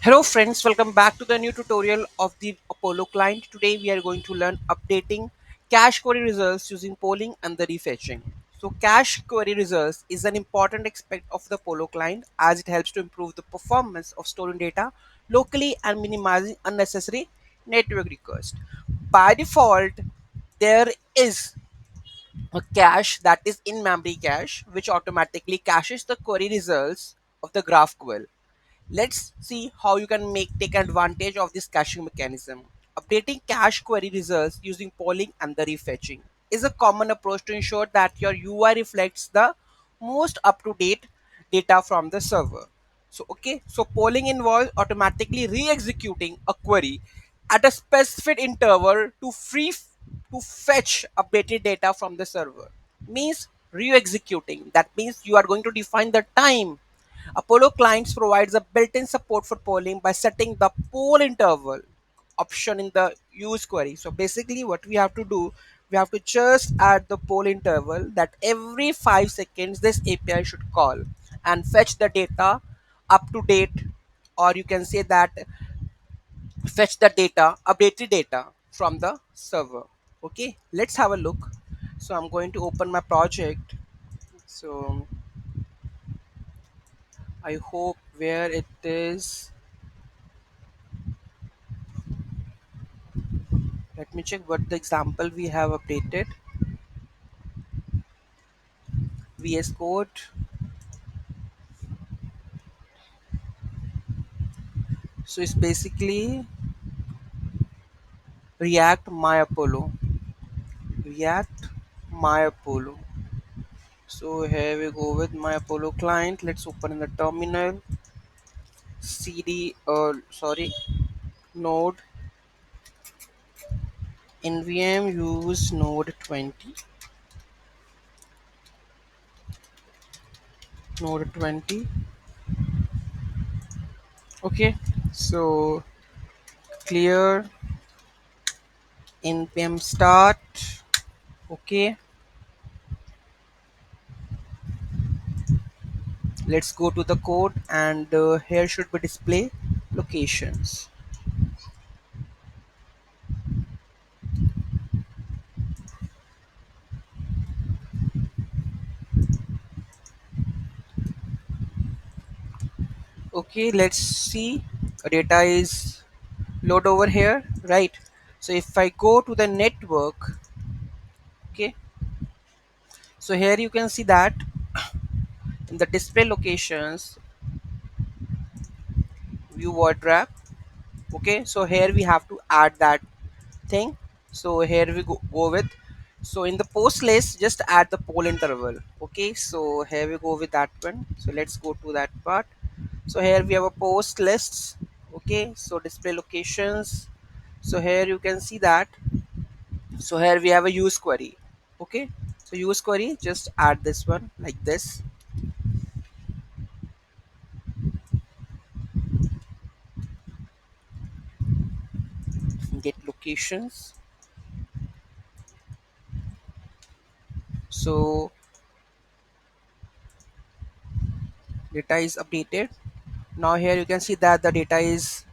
Hello friends, welcome back to the new tutorial of the Apollo client. Today we are going to learn updating cache query results using polling and the refetching. So cache query results is an important aspect of the Apollo client as it helps to improve the performance of storing data locally and minimizing unnecessary network requests. By default, there is a cache that is in memory cache which automatically caches the query results of the GraphQL. Let's see how you can take advantage of this caching mechanism. Updating cache query results using polling and the refetching is a common approach to ensure that your UI reflects the most up-to-date data from the server. So polling involves automatically re-executing a query at a specific interval to fetch updated data from the server. Means re-executing. That means you are going to define the time. Apollo clients provides a built-in support for polling by setting the poll interval option in the use query. So basically what we have to do, we have to just add the poll interval that every 5 seconds this API should call and fetch the data up to date, or you can say that fetch the data, updated data from the server. Okay, let's have a look. So I'm going to open my project. So I hope where it is. Let me check what the example we have updated. VS Code. So it's basically React My Apollo. React My Apollo. So here we go with My Apollo client. Let's open in the terminal. CD, sorry, node nvm use node 20. Okay, so clear npm start. Okay, let's go to the code and here should be display locations. Okay, let's see. Data is load over here, right? So if I go to the network, okay, so here you can see that in the display locations view word wrap. Okay, so here we have to add that thing. So here we go with, so in the post list just add the poll interval. Okay, so here we go with that one. So let's go to that part. So here we have a post lists. Okay, so display locations. So here you can see that. So here we have a use query. Okay, so use query, just add this one like this. Get locations. So data is updated. Now here you can see that the data is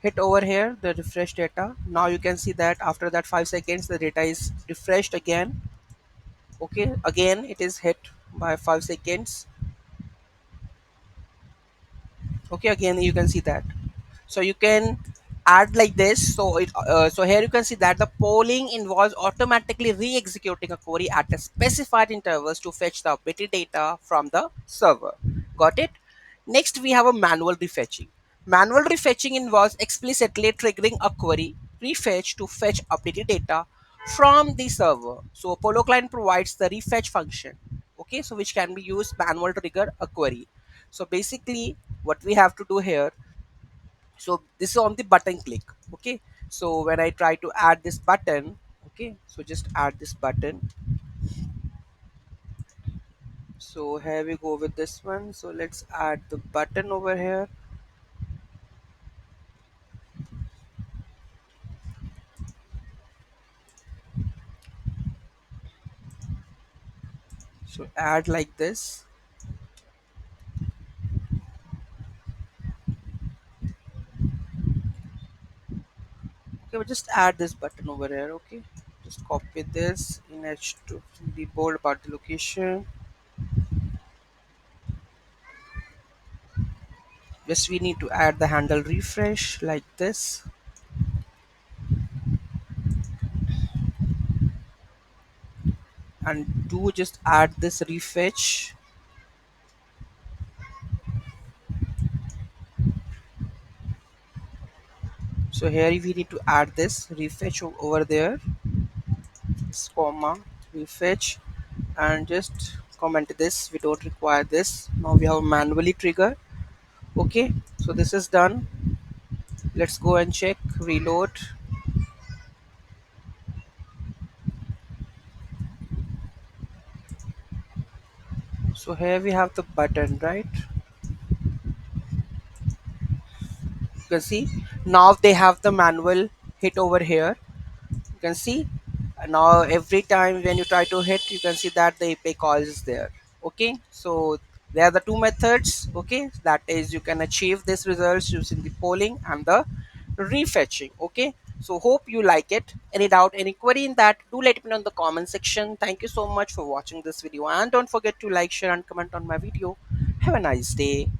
hit over here, the refresh data. Now you can see that after that 5 seconds the data is refreshed again. Okay, again it is hit by 5 seconds. Okay, again you can see that. So you can add like this. So here you can see that the polling involves automatically re-executing a query at a specified intervals to fetch the updated data from the server. Got it? Next we have a manual refetching. Manual refetching involves explicitly triggering a query refetch to fetch updated data from the server. So Apollo client provides the refetch function, okay, so which can be used manual to trigger a query. So basically what we have to do here, so this is on the button click. Okay, so when I try to add this button, okay, so just add this button. So here we go with this one. So let's add the button over here. So add like this. Okay, we'll just add this button over here. Okay, just copy this in H2, be bold about the location. Just we need to add the handle refresh like this, and do just add this refetch. So here we need to add this refetch over there, this comma refetch, and just comment this. We don't require this. Now we have manually trigger. Okay, so this is done. Let's go and check reload. So here we have the button, right? You can see now they have the manual hit over here. You can see now every time when you try to hit, you can see that the API call is there. Okay, so there are the two methods. Okay, that is you can achieve this results using the polling and the refetching. Okay, so hope you like it. Any doubt, any query in that, do let me know in the comment section. Thank you so much for watching this video, and don't forget to like, share and comment on my video. Have a nice day.